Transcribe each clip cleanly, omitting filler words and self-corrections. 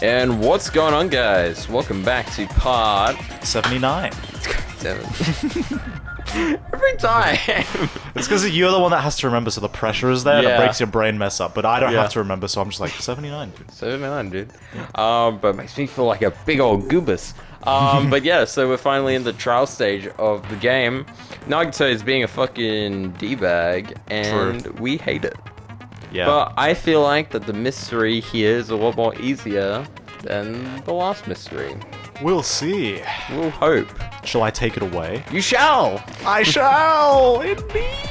And what's going on, guys? Welcome back to part 79. Damn it. Every time. It's because you're the one that has to remember, so the pressure is there and it breaks your brain mess up. But I don't have to remember, so I'm just like 79, dude. 79, dude. But it makes me feel like a big old goobus. But yeah, so we're finally in the trial stage of the game. Nagito is being a fucking D-bag, and we hate it. Yeah. But I feel like that the mystery here is a lot more easier than the last mystery. We'll see. We'll hope. Shall I take it away? You shall! I shall! Indeed!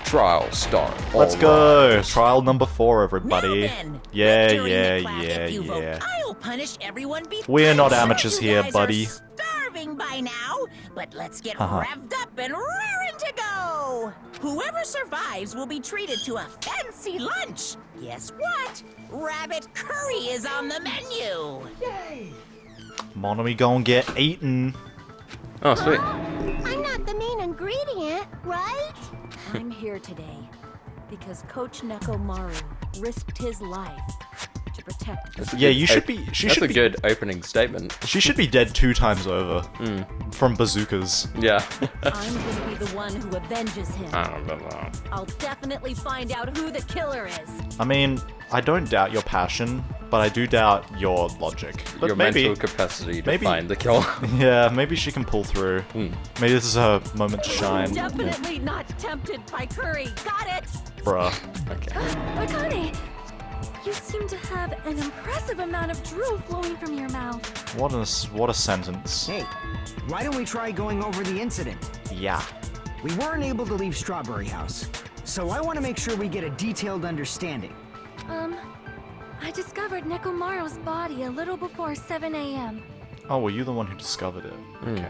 Trial start. Let's go. Trial number 4, everybody. Now then, Yeah. if you vote, I'll punish everyone before We're not I'm sure amateurs you here, guys buddy. Are starving by now, but let's get Uh-huh. revved up and raring to go. Whoever survives will be treated to a fancy lunch. Guess what? Rabbit curry is on the menu. Monomi gonna get eaten. Oh, sweet. I'm not the main ingredient, right? I'm here today because Coach Nekomaru risked his life to protect us. Yeah, you should be. She That's should a be. good opening statement. She should be dead 2 times over from bazookas. Yeah. I'm gonna be the one who avenges him. I don't know. I'll definitely find out who the killer is. I mean, I don't doubt your passion, but I do doubt your logic. But Your maybe, mental capacity to maybe- find the killer. yeah, maybe she can pull through. Maybe this is her moment to shine. Definitely not tempted by curry. Got it? Bruh. Okay. Akane, you seem to have an impressive amount of drool flowing from your mouth. What a sentence. Hey, why don't we try going over the incident? Yeah. We weren't able to leave Strawberry House, so I want to make sure we get a detailed understanding. I discovered Nekomaru's body a little before 7 a.m. Oh, were you the one who discovered it? Okay.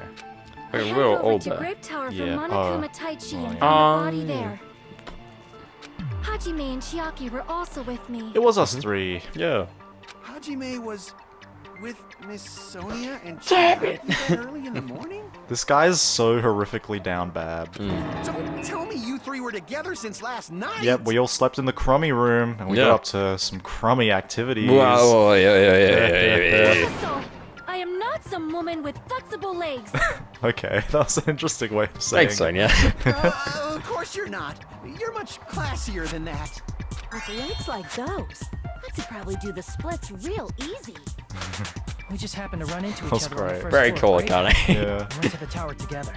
I Wait, headed we're over all to there. Grape Tower Yeah, from Monokuma Taichi and yeah. found the body there. Hajime and Chiaki were also with me. It was us 3. Yeah. Hajime was with Miss Sonia and Chiaki that early in the morning? This guy's so horrifically down bad. Don't tell me you 3 were together since last night! Yep, we all slept in the crummy room, and we got up to some crummy activities. Wow, yeah. Also, I am not some woman with flexible legs. Okay, that was an interesting way of saying. Thanks, Sonia. Of course you're not. You're much classier than that. With legs like those, I could probably do the splits real easy. We just happened to run into each That's other on the great. first Very floor, cool, right? Akane. Yeah. Went to the tower together.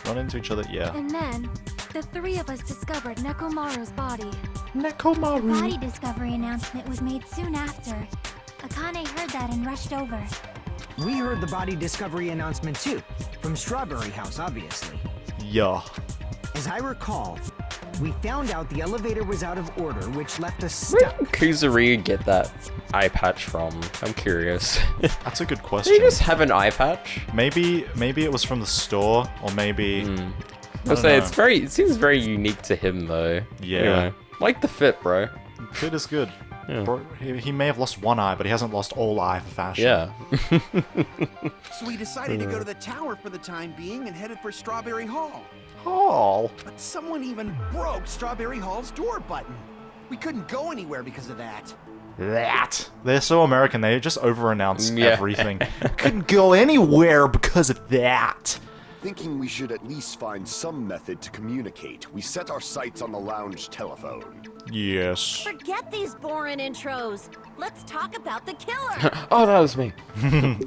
Run into each other, yeah. And then, the 3 of us discovered Nekomaru's body. Nekomaru. Body discovery announcement was made soon after. Akane heard that and rushed over. We heard the body discovery announcement too, from Strawberry House, obviously. Yeah. As I recall, we found out the elevator was out of order, which left us Where stuck. did Kuzuri get that eye patch from? I'm curious. That's a good Did question. he just have an eye patch? Maybe it was from the store, or maybe... I'll say it seems very unique to him though. Yeah. Anyway, like the fit, bro. Fit is good. Yeah. Bro, he may have lost one eye, but he hasn't lost all eye for fashion. Yeah. So we decided to go to the tower for the time being and headed for Strawberry Hall. Oh. But someone even broke Strawberry Hall's door button. We couldn't go anywhere because of that. That. They're so American, they just over-announce Yeah. everything. Couldn't go anywhere because of that. Thinking we should at least find some method to communicate, we set our sights on the lounge telephone. Yes. Forget these boring intros. Let's talk about the killer. Oh, that was me.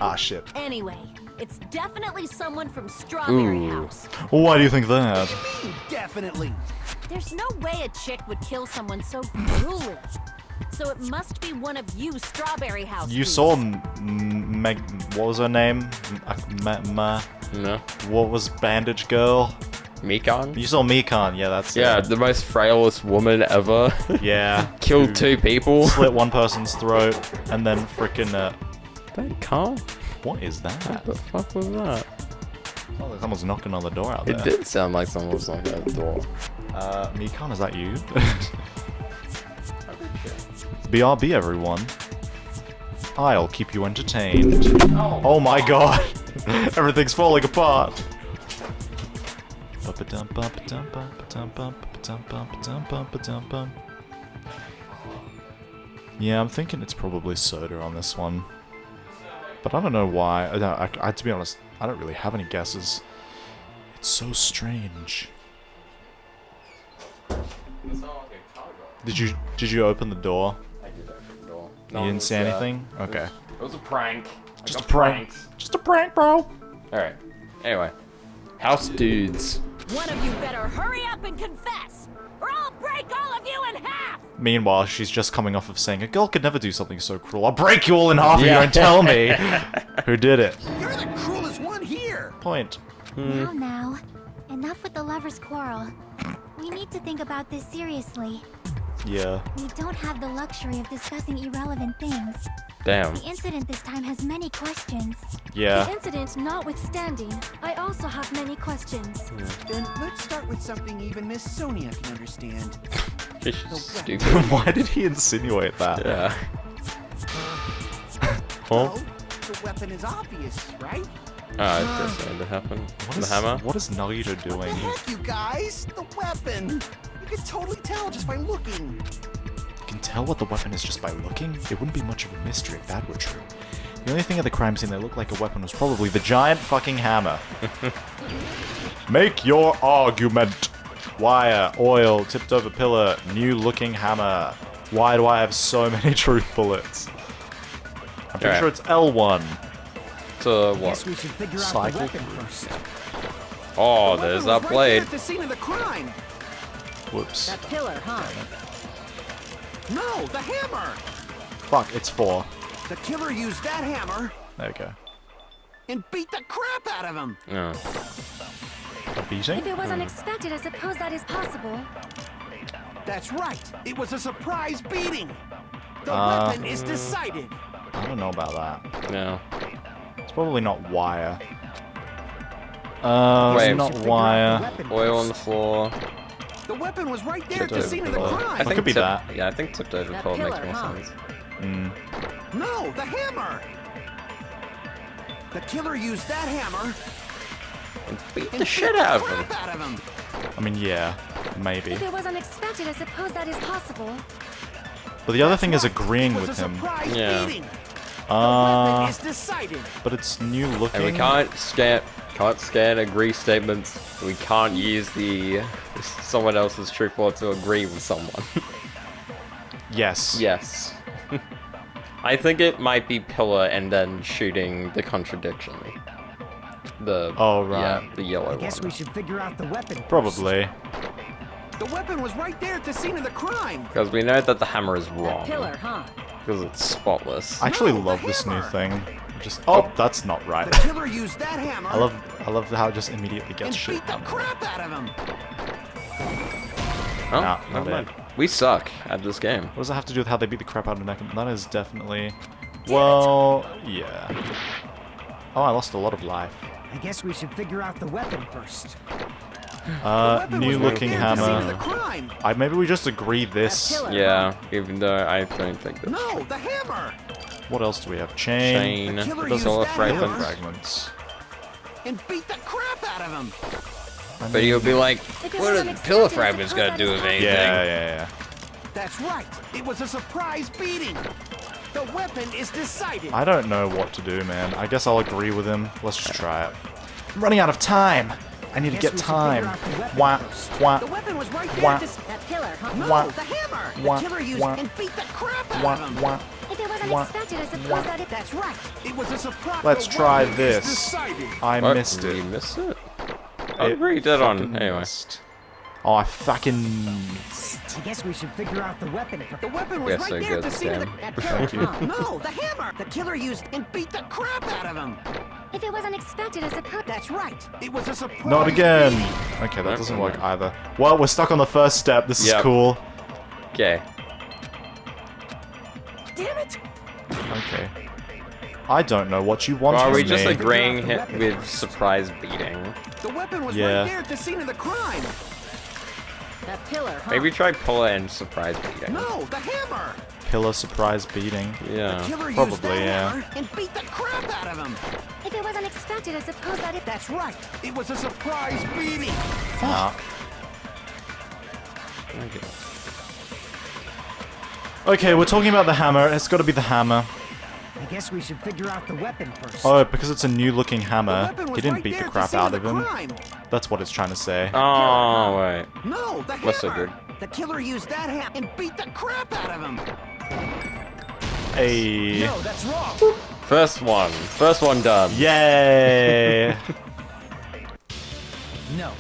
Ah, shit. Anyway, it's definitely someone from Strawberry Ooh. House. Why do you think that? Definitely. There's no way a chick would kill someone so grueling. So it must be one of you Strawberry House You dudes. saw Meg... What was her name? No. What was Bandage Girl? Mikan? You saw Mikan, yeah, that's Yeah, it. the most frailest woman ever. Yeah. Killed 2 people. Slit one person's throat, and then frickin' That car? what is that? What the fuck was that? Oh, like someone's knocking on the door out there. It did sound like someone was knocking at the door. Mikan, is that you? BRB, everyone. I'll keep you entertained. Oh my god! Everything's falling apart! Yeah, I'm thinking it's probably soda on this one. But I don't know why. To be honest, I don't really have any guesses. It's so strange. Did you open the door? I did open the door. You didn't see anything? Okay. It was a prank. Just a prank. Just a prank, bro. Alright. Anyway. House dudes. One of you better hurry up and confess, or I'll break all of you in half! Meanwhile, she's just coming off of saying, a girl could never do something so cruel. I'll break you all in half if you don't tell me who did it. You're the cruelest one here. Point. Now, enough with the lovers' quarrel. We need to think about this seriously. Yeah. We don't have the luxury of discussing irrelevant things. Damn. The incident this time has many questions. The Yeah. incident notwithstanding, I also have many questions. Then let's start with something even Miss Sonia can understand. She's stupid. Why did he insinuate that? Yeah. Oh, the weapon is obvious, right? Oh, it's just going to happen. The hammer? What is Naruto What the doing? heck, you guys? The weapon! You can totally tell just by looking. You can tell what the weapon is just by looking? It wouldn't be much of a mystery if that were true. The only thing at the crime scene that looked like a weapon was probably the giant fucking hammer. Make your argument. Wire, oil, tipped over pillar, new looking hammer. Why do I have so many truth bullets? I'm pretty Alright. sure it's L1. So Guess what? we should figure out Cycle. the weapon first. Oh, The there's weapon was that right there blade. at the scene of the crime. Whoops. That pillar, huh? No, the hammer. Fuck, it's 4. The killer used that hammer There we go. and beat the crap out of him. Oh. A beating? If it was unexpected, I suppose that is possible. That's right. It was a surprise beating. The weapon is decided. I don't know about that. No. It's probably not wire. Wait. It's not wire. Oil on the floor. The weapon was right there at Tipped the over scene of the pillar. crime. could be that. Yeah, I think tipped over That pillar makes pillar, more huh? sense. No, the hammer. The killer used that hammer Beat and the shit out of him. crap out of him. I mean, yeah. Maybe. If it was unexpected, I suppose that is possible. But the other thing is Right. agreeing It was with a him. surprise Yeah. beating. The weapon is decided. But it's new looking. And we can't scan agree statements. We can't use the someone else's truth bullet to agree with someone. Yes. Yes. I think it might be pillar and then shooting the contradiction. The Oh, right. Yeah, the yellow I guess one. we should figure out the weapon first. Probably. The weapon was right there at the scene of the crime. Because we know that the hammer is That wrong. pillar, huh? Because it's spotless. I actually No, the love this new hammer. thing. Just that's not right. The killer used that hammer I love how it just immediately and gets shit. beat the crap out of him. Oh, Nah, never not mind. We suck at this game. What does that have to do with how they beat the crap out of Neckham? That is definitely... Well, yeah. Oh, I lost a lot of life. I guess we should figure out the weapon first. Weapon New was right looking there at the scene of the hammer. crime. Maybe we just agree this. That pillar. Yeah, even though I don't think that. No, the hammer. What else do we have? Chain. Chain. The killer There's used all the that fragments. hammer. Fragments. And beat the crap out of him. But you'll be like, If it what was are the unexpected, pillar I fragments suppose got to that do is with anything? Yeah. That's right. It was a surprise beating. The weapon is decided. I don't know what to do, man. I guess I'll agree with him. Let's just try it. I'm running out of time. I need to Guess get we should time. figure out the weapon Wah, first. wah, The weapon was right there Wah. at the That pillar, huh? No, Wah. the hammer. Wah. The killer used Wah. and beat the crap out wah, of him. wah. If it was Wah. unexpected, I suppose Wah. that it... That's right. It was a surprise. Let's The try weapon is this. decided. I What? missed You it. missed it? I agree, dead on. fucking Anyway. missed. Oh, I fucking... I guess we should figure out the weapon first. The weapon was We're right so there at good the scene of the. at That pillar, you. huh? No, the hammer. The killer used and beat the crap out of him. If it was unexpected, I suppose... That's right. It was a surprise. Not again! beating. Okay, that Nope. doesn't work either. Well, we're stuck on the first step. This is Yep. cool. Okay. Damn it. Okay. I don't know what you want Well, are from we me. just agreeing Figure out the weapon with first. surprise beating? The weapon was Yeah. right there at the scene of the crime. That pillar, huh? Maybe try pillar and surprise beating. No, the hammer. Pillar surprise beating. Yeah. Killer used Probably, that yeah. hammer and beat the crap out of him. If it was unexpected, I suppose that it... That's right. It was a surprise beating. Fuck. Okay, we're talking about the hammer. It's got to be the hammer. I guess we should figure out the weapon first. Oh, because it's a new-looking hammer. weapon He was didn't right beat there the at crap scene out of of the him. crime. That's what it's trying to say. Oh, wait. No, the That's so hammer. good. The killer used that hammer and beat the crap out of him. Hey. No, that's wrong. First one done. Yay! No,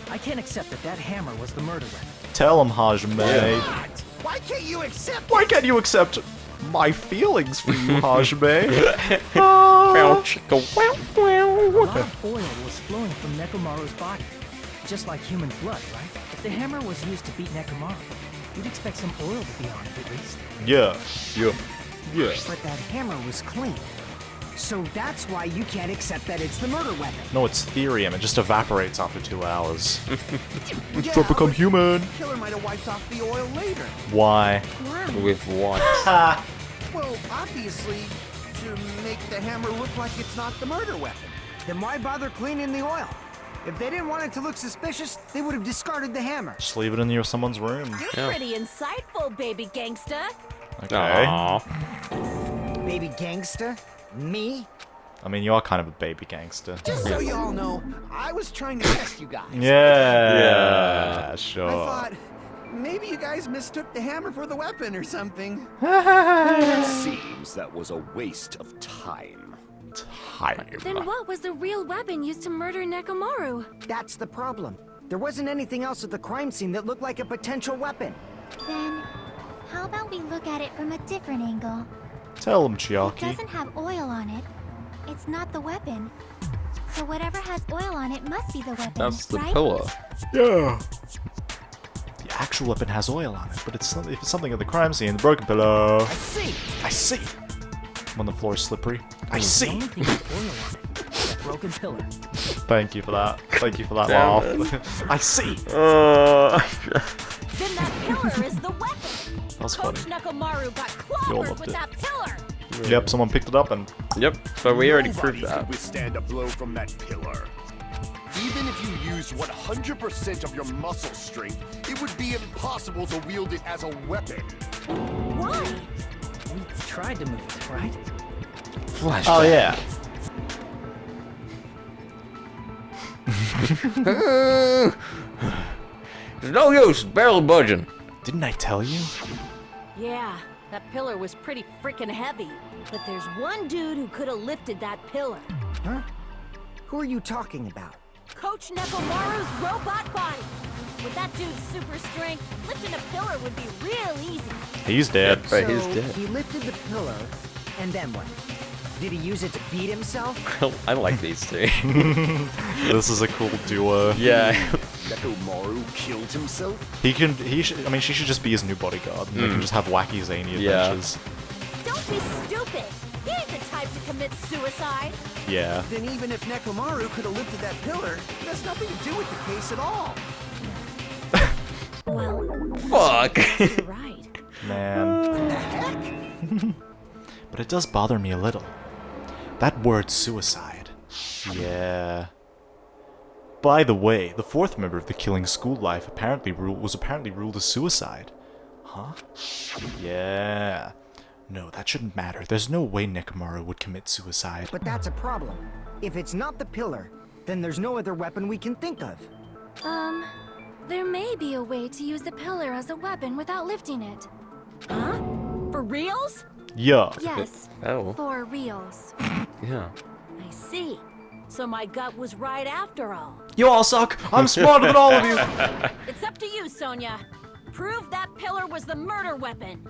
I can't accept that that hammer was the murder weapon. Tell him, Hajime. Why can't you accept Why can't you accept my feelings for you, Hajime? Wow, chicka, wow, A wow. lot of oil was flowing from Nekomaru's body, just like human blood, right? If the hammer was used to beat Nekomaru, you'd expect some oil to be on it at least. Yeah. But that hammer was clean. So that's why you can't accept that it's the murder weapon. No, it's therium. It just evaporates after 2 hours. Yeah, To become but human. the killer might have wiped off the oil later. Why? With what? Well, obviously, to make the hammer look like it's not the murder weapon. Then why bother cleaning the oil? If they didn't want it to look suspicious, they would have discarded the hammer. Just leave it in someone's room. You're Yeah. pretty insightful, baby gangsta. Okay. Aw. Baby gangsta? Me? I mean, you are kind of a baby gangster. Just so you all know, I was trying to test you guys. Yeah, sure. I thought maybe you guys mistook the hammer for the weapon or something. It seems that was a waste of time. Then what was the real weapon used to murder Nekomaru? That's the problem. There wasn't anything else at the crime scene that looked like a potential weapon. Then, how about we look at it from a different angle? Tell him, It Chiaki. doesn't have oil on it. It's not the weapon. So whatever has oil on it must be the weapon, That's the right? pillar. Yeah. The actual weapon has oil on it, but if it's something at the crime scene, the broken pillow. I see. I see. When the floor is slippery. I see. The only thing with oil on it is that broken pillar. Thank you for that. Thank you for that Damn laugh. I see. Then that pillar is the weapon. That was Coach funny. Nekomaru got You all clobbered loved with it. that pillar. Yep, someone picked it up and Yep, but we already Nobody proved that. could withstand a blow from that pillar. Even if you used 100% of your muscle strength, it would be impossible to wield it as a weapon. Why? We tried to move it, right? Flashback. oh yeah. There's no use barrel budging. Didn't I tell you? Yeah, that pillar was pretty freaking heavy. But there's one dude who could have lifted that pillar. Huh? Who are you talking about? Coach Nekomaru's robot body. With that dude's super strength, lifting a pillar would be real easy. He's dead. But he's So, dead. he lifted the pillar, and then what? Did he use it to beat himself? I like these two. This is a cool duo. Yeah. Nekomaru killed himself? I mean, she should just be his new bodyguard. And they can just have wacky, zany Yeah. adventures. Don't be stupid. He ain't the type to commit suicide. Yeah. Then even if Nekomaru could have lifted that pillar, it has nothing to do with the case at all. Well, Fuck. you're right. Man. What the heck? But it does bother me a little. That word suicide. Yeah. By the way, the fourth member of the Killing School Life was apparently ruled as suicide. Huh? Yeah. No, that shouldn't matter. There's no way Nekomaru would commit suicide. But that's a problem. If it's not the pillar, then there's no other weapon we can think of. There may be a way to use the pillar as a weapon without lifting it. Huh? For reals? Yeah. Yes, Oh. for reals. Yeah. I see. So my gut was right after all. You all suck! I'm smarter than all of you! It's up to you, Sonia. Prove that pillar was the murder weapon.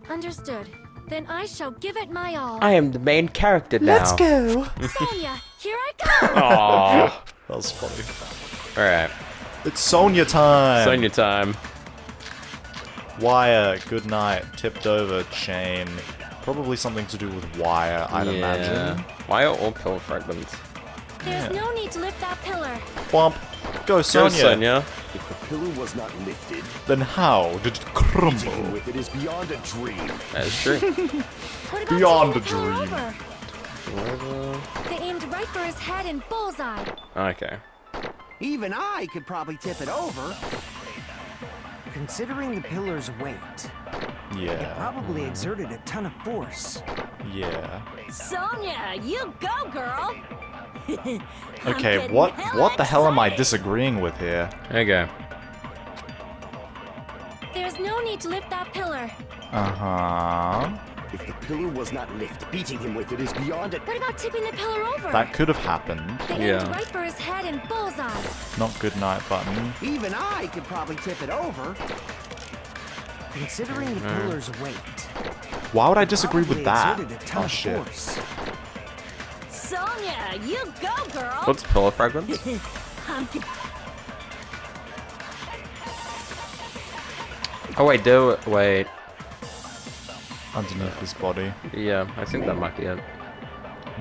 Understood. Then I shall give it my all. I am the main character now. go! Sonia, here I come! Aww. That was funny. Alright. It's Sonya time! Sonya time. Wire, good night, tipped over, chain. Probably something to do with wire, I'd imagine. Why are all pill fragments? There's no need to lift that pillar. Womp. Go, Sonya. Go, Sonya. If the pillar was not lifted, Then how did it dealing crumble? with it is beyond a dream. That is true. What about Beyond taking a the pillar dream. over? They aimed right for his head and bullseye. Okay. Even I could probably tip it over. Considering the pillar's weight, It Yeah. Probably exerted a ton of force. Yeah. Sonia, you go, girl! I'm Okay, getting what hella the hell am I excited. disagreeing with here? There you go. There's no need to lift that pillar. Uh-huh. If the pillar was not lifted, beating him with it is beyond it. What about tipping the pillar over? That could have happened. They aimed Yeah. right for his head and bullseye. Not good night button. Even I could probably tip it over. Considering the pillar's weight, Why would I disagree with probably that? exerted a ton Oh of shit. force. Sonia, you go, girl! What's pillar fragments? I'm g- Oh wait, wait. Underneath his body. Yeah, I think that might be it.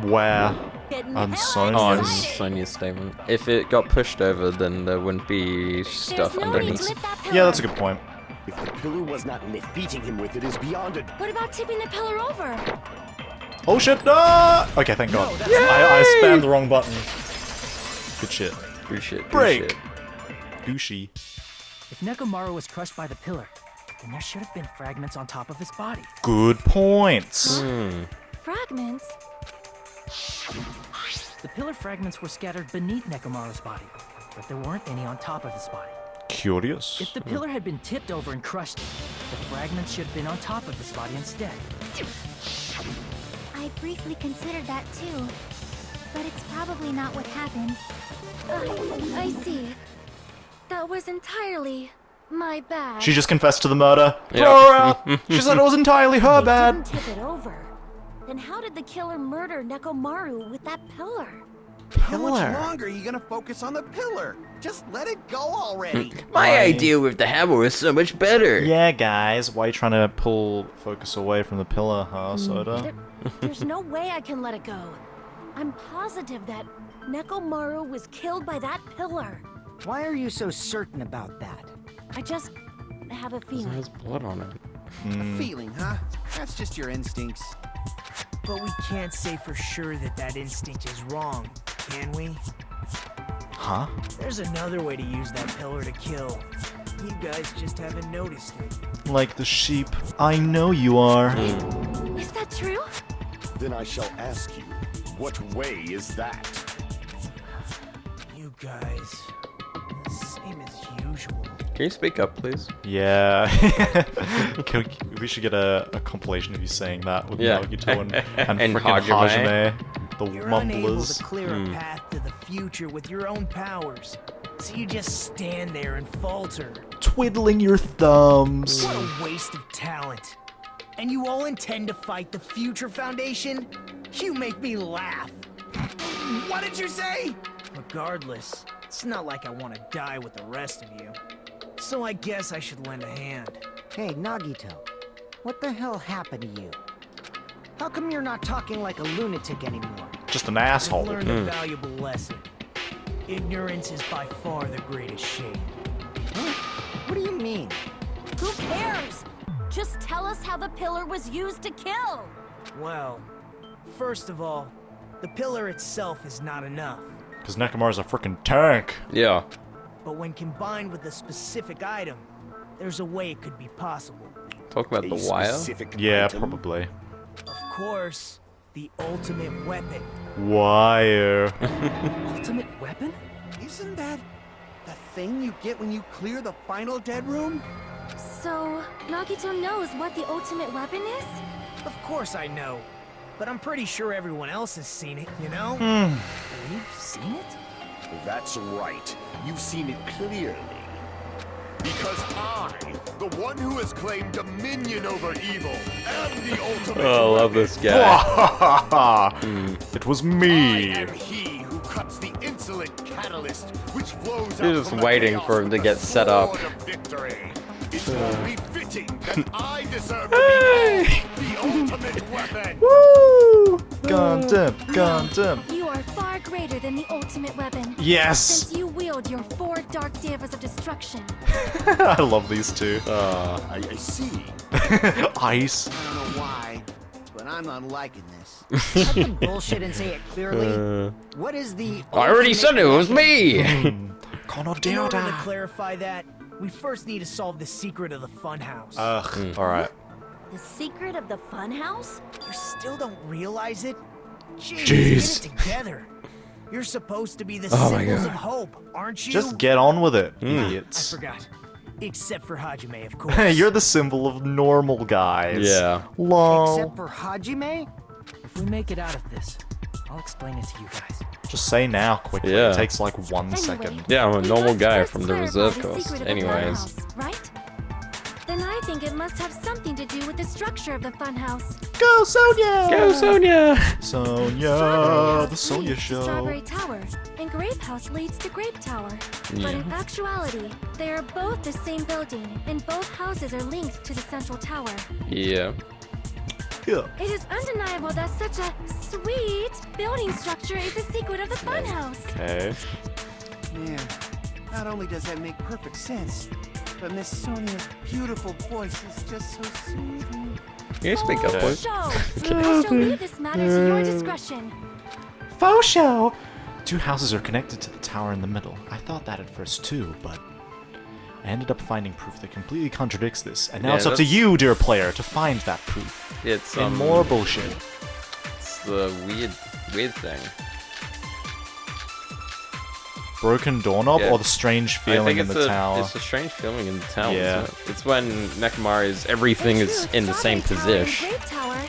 Where? getting On hella Sonia's- On excited. Sonia's statement. If it got pushed over, then there wouldn't be stuff There's no need to underneath. lift that pillar. Yeah, that's a good point. If the pillar was not lifted, beating him with it is beyond it. What about tipping the pillar over? Oh shit! No! Okay, thank God. I spammed the wrong button. Good shit. Good shit. Good Break. shit. Gooshy. If Nekomaru was crushed by the pillar, then there should have been fragments on top of his body. Good points. Fragments? The pillar fragments were scattered beneath Nekomaru's body, but there weren't any on top of his body. Curious. If the pillar had been tipped over and crushed, the fragments should have been on top of his body instead. I briefly considered that too, but it's probably not what happened. I see. That was entirely my bad. She just confessed to the murder. Yeah. Throw her out. She said it was entirely her They bad. didn't tip it over. Then how did the killer murder Nekomaru with that pillar? How much longer are you gonna focus on the pillar? Just let it go already. My idea with the hammer was so much better. Yeah, guys. Why are you trying to pull focus away from the pillar, huh, Soda? There's no way I can let it go. I'm positive that Nekomaru was killed by that pillar. Why are you so certain about that? I just have a It feeling. has blood on it. A feeling, huh? That's just your instincts. But we can't say for sure that that instinct is wrong, can we? Huh? There's another way to use that pillar to kill. You guys just haven't noticed it. Like the sheep. I know you are. Is that true? Then I shall ask you, what way is that? You guys, the same as usual. Can you speak up, please? Yeah. We should get a compilation of you saying that with Yeah. Nagito and And frickin' Hajime. Hajime. The You're unable mumblers. to clear a path to the future with your own powers. So you just stand there and falter. Twiddling your thumbs. What a waste of talent. And you all intend to fight the Future Foundation? You make me laugh. What did you say? Regardless, it's not like I want to die with the rest of you. So I guess I should lend a hand. Hey, Nagito. What the hell happened to you? How come you're not talking like a lunatic anymore? Just an I've asshole. learned a valuable lesson. Ignorance is by far the greatest shame. What do you mean? Who cares? Just tell us how the pillar was used to kill. Well, first of all, the pillar itself is not enough. Because Nekomaru's a frickin' tank. Yeah. But when combined with a specific item, there's a way it could be possible. Talk about A the wire. specific Yeah, item? probably. Of course, the ultimate weapon. Wire. Ultimate weapon? Isn't that the thing you get when you clear the final dead room? So, Nagito knows what the ultimate weapon is? Of course I know. But I'm pretty sure everyone else has seen it, you know? You've seen it? That's right. You've seen it clearly. Because I, the one who has claimed dominion over evil, am the ultimate Oh, I love this guy. It was I me. am he who cuts the insolent catalyst which flows You're out just from the waiting chaos for him with to the get set up. sword of victory. It will be fitting that I deserve to be called the ultimate weapon. Woo! Gundam, Gundam. You are far greater than the ultimate weapon. Yes! Since you wield your 4 dark davas of destruction. I love these two. I see. Ice. I don't know why, but I'm not liking this. Cut the bullshit and say it clearly. What is the I already said it was me. In order to clarify that, we first need to solve the secret of the funhouse. Ugh. Alright. The secret of the funhouse? You still don't realize it? Jeez. Jeez. Get it together. You're supposed to be the Oh my symbols God. of hope, aren't you? Just get on with it, I idiots. forgot. Except for Hajime, of course. You're the symbol of normal guys. Yeah. Lol. Except for Hajime? If we make it out of this, I'll explain it to you guys. Just say now quickly. Yeah. It takes like 1 Anyway, second. Yeah, I'm a we normal must guy first from the clarify reserve the course. secret of the Anyways. funhouse, right? Then I think it must have something to do with the structure of the funhouse. Go, Sonia! Go, Sonia! Sonia! The Sonia leads to Show. Strawberry Tower, and Grape House leads to Grape Tower. But in actuality, they are both the same building, and both houses are linked to the central tower. Yeah. Yeah. It is undeniable that such a sweet building structure is the secret of the funhouse. Okay. Man, not only does that make perfect sense, but Miss Sonia's beautiful voice is just so soothing. You speak up, Okay. please. Show. I shall leave this matter to your discretion. Faux show! 2 houses are connected to the tower in the middle. I thought that at first too, but I ended up finding proof that completely contradicts this. And now Yeah, it's up to that's- you, dear player, to find that proof. It's And more bullshit. It's the weird thing. Broken doorknob Yeah. or the strange I feeling think in the tower? It's a strange feeling in the tower. Yeah. Isn't it? It's when Nekomaru's everything is in the same Strawberry position. Tower and Grape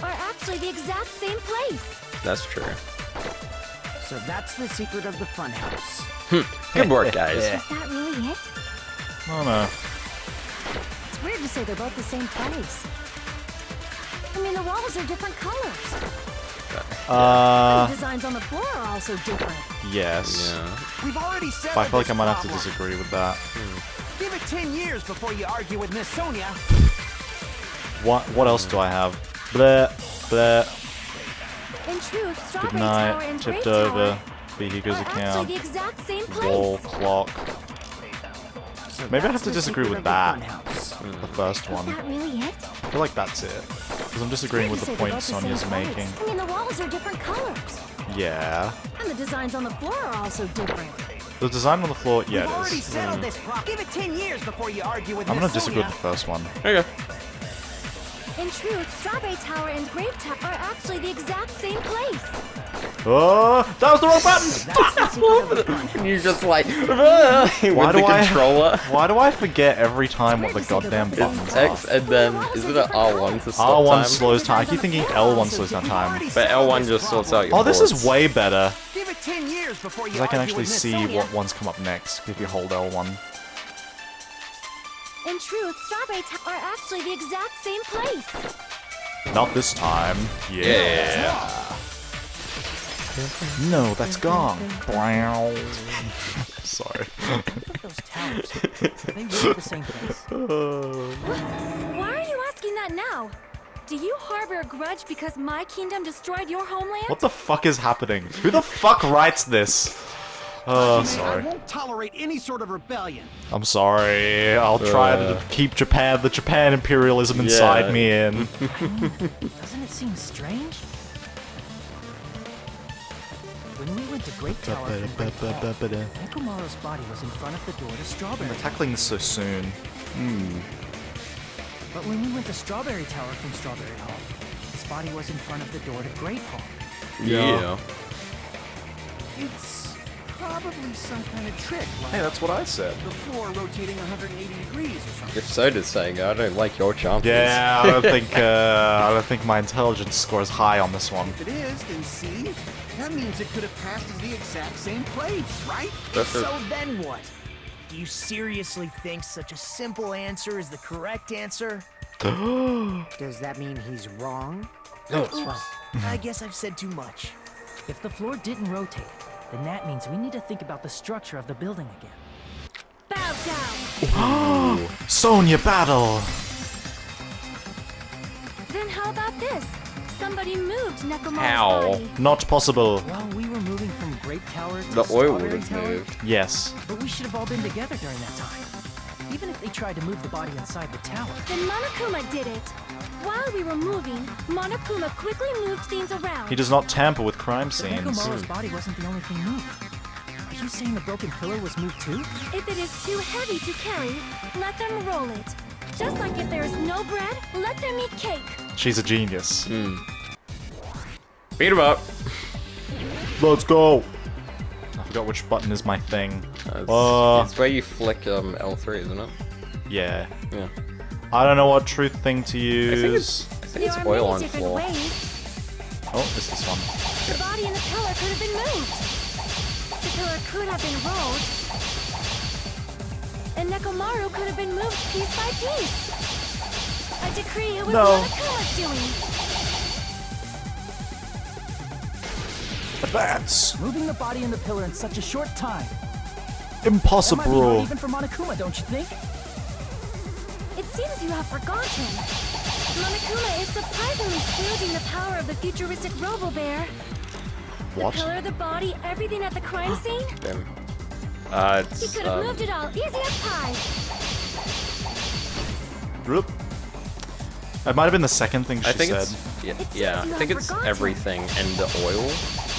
Tower are actually the exact same place. That's true. So that's the secret of the funhouse. Good work, guys. Is that really it? Oh no. It's weird to say they're both the same place. I mean, the walls are different colors. The designs on the floor are also different. Yes. Yeah. We've already said But I feel like I this might have to problem. disagree with that. Give it 10 years before you argue with Miss Sonia. What else do I have? Bleh, bleh. In truth, Good Strawberry Tower night. and Tipped Grape over. Tower Vehicles are actually account. the exact same Wall place. clock. So Maybe I that's have to the disagree secret with of the that. funhouse. The first Is one. that really it? I feel like that's it. Because I'm disagreeing with the point Sonia's making. I mean, the walls are different colors. Yeah. And the designs on the floor are also different. The design on the floor, yeah, We've it already is. settled this problem. Give it 10 years before you argue with I'm Miss gonna disagree Sonia. with the first one. Okay. In truth, Strawberry Tower and Grape Tower are actually the exact same place. Oh, that was the wrong button! That's the secret of the funhouse. You're just like with Why the do I- controller. Why do I forget every time what the It's weird to say goddamn they're buttons both are? X and then isn't it R1 to stop R1 time? slows time. I keep thinking L1 slows down time. But L1 just sorts out your Oh, this is boards. way better. Give it 10 years before you Because I can argue actually with Miss see Sonia. what ones come up next if you hold L1. In truth, Strawberry Tower are actually the exact same place. Not this time. Yeah. No, that's gone. Brow. Sorry. Those towers, are they really the same place? Why are you asking that now? Do you harbor a grudge because my kingdom destroyed your homeland? What the fuck is happening? Who the fuck writes this? Oh, I sorry. won't tolerate any sort of rebellion. I'm sorry. I'll try to keep the Japan imperialism inside Yeah. me in. Doesn't it seem strange? When we went to Great Tower from Great Hall, Nekomaru's body was in front of the door to Strawberry. We're tackling this so soon. But when we went to Strawberry Tower from Strawberry Hall, his body was in front of the door to Great Hall. Yeah. It's probably some kind of trick, like Hey, that's what I said. the floor rotating 180 degrees or something. If so does saying, I don't like your chances. Yeah, I don't think my intelligence score is high on this one. If it is, then see? That means it could have passed as the exact same place, right? That's So then what? Do you seriously think such a simple answer is the correct answer? Does that mean he's wrong? Well, I guess I've said too much. If the floor didn't rotate, then that means we need to think about the structure of the building again. Bow down. Sonia battle! Then how about this? Somebody moved Nekomaru's How? body. Not possible. Well, we were moving from Great Tower to The oil would Strawberry have Tower, moved. Yes. but we should have all been together during that time. Even if they tried to move the body inside the tower. Then Monokuma did it. While we were moving, Monokuma quickly moved things around. He does not tamper with crime But scenes. Nekomaru's body wasn't the only thing moved. Are you saying the broken pillar was moved too? If it is too heavy to carry, let them roll it. Just like if there is no bread, let them eat cake. She's a genius. Beat him up. Let's go. I forgot which button is my thing. It's where you flick L3, isn't it? Yeah. Yeah. I don't know what truth thing to use. I think it's oil on floor. Oh, this is one. The body in the pillar could have been moved. The pillar could have been rolled. And Nekomaru could have been moved piece by piece. I decree it was Monokuma's doing. Advance! Moving the body in the pillar in such a short time. Impossible. That might be hard even for Monokuma, don't you think? It seems you have forgotten. Monokuma is surprisingly wielding the power of the futuristic Robo-Bear. What? The pillar, the body, everything at the crime scene? Damn. He could have moved it all, easy as pie. Oop. It might have been the second thing she said. Yeah, I think it's everything and the oil.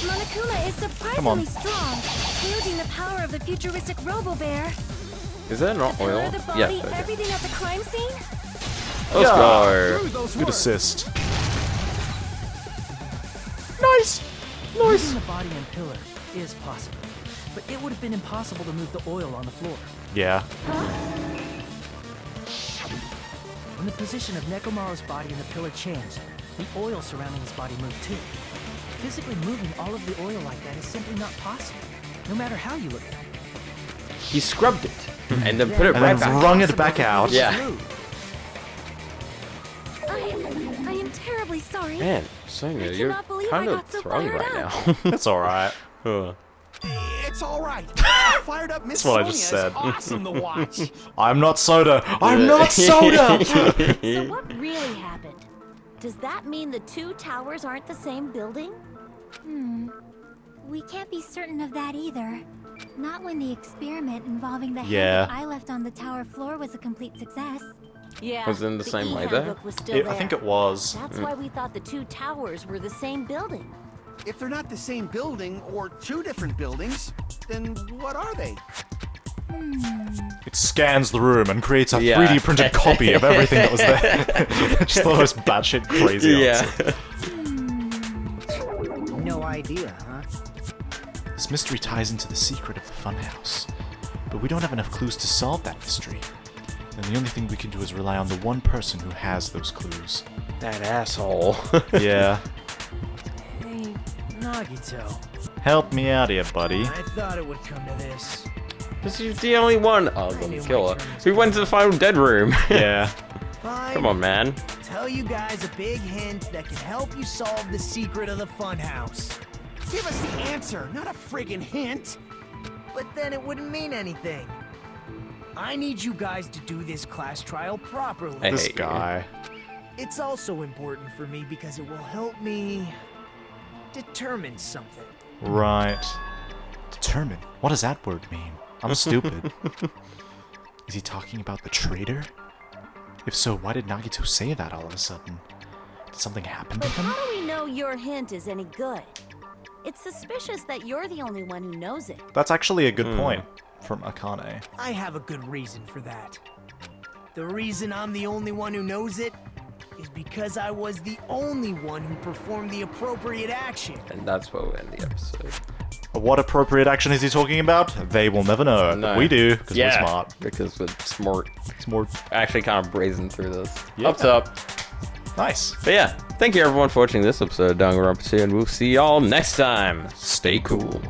Monokuma is surprisingly strong, wielding the power of the futuristic Robo-Bear. Is that not The oil? pillar, the body, Yeah. everything at the crime scene? Let's go. Good assist. Nice! Moving the body and pillar is possible, but it would have been impossible to move the oil on the floor. Yeah. When the position of Nekomaru's body in the pillar changed, the oil surrounding his body moved too. Physically moving all of the oil like that is simply not possible, no matter how you look at it. He scrubbed it and then put it And right then back. wrung it back out. Yeah. I am terribly sorry. Man, Sonya, I you're cannot believe kind I of got so thrown fired right up. now. That's alright. It's all right. Fired up Miss That's what I Sonia just is said. awesome to watch. I'm not soda. I'm not soda! So what really happened? Does that mean the two towers aren't the same building? We can't be certain of that either. Not when the experiment involving the Yeah. hand I left on the tower floor was a complete success. Yeah. Was it in the same way there? e-handbook was still I think there. it was. That's why we thought the two towers were the same building. If they're not the same building or two different buildings, then what are they? It scans the room and creates a Yeah. 3D printed copy of everything that was there. Just the most batshit crazy Yeah. answer. No idea, huh? This mystery ties into the secret of the funhouse. But we don't have enough clues to solve that mystery. And the only thing we can do is rely on the one person who has those clues. That asshole. Yeah. Hey, Nagito. Help me out here, buddy. I thought it would come to this. This is the only one. Oh, I the knew my killer. turn was Who went to the final dead room? Yeah. Fine. Come on, man. Tell you guys a big hint that can help you solve the secret of the funhouse. Give us the answer, not a friggin' hint. But then it wouldn't mean anything. I need you guys to do this class trial properly. I This hate you. guy. It's also important for me because it will help me determine something. Right. Determine. What does that word mean? I'm stupid. Is he talking about the traitor? If so, why did Nagito say that all of a sudden? Did something happen to But him? how do we know your hint is any good? It's suspicious that you're the only one who knows it. That's actually a good point from Akane. I have a good reason for that. The reason I'm the only one who knows it is because I was the only one who performed the appropriate action. And that's where we end the episode. What appropriate action is he talking about? They will never know. No. But we do, because Yeah, we're smart. because we're smart. It's more Actually, kind of brazen through this. Yeah. Up top. nice. But yeah, thank you everyone for watching this episode of Danganronpa 2, and we'll see y'all next time. Stay cool.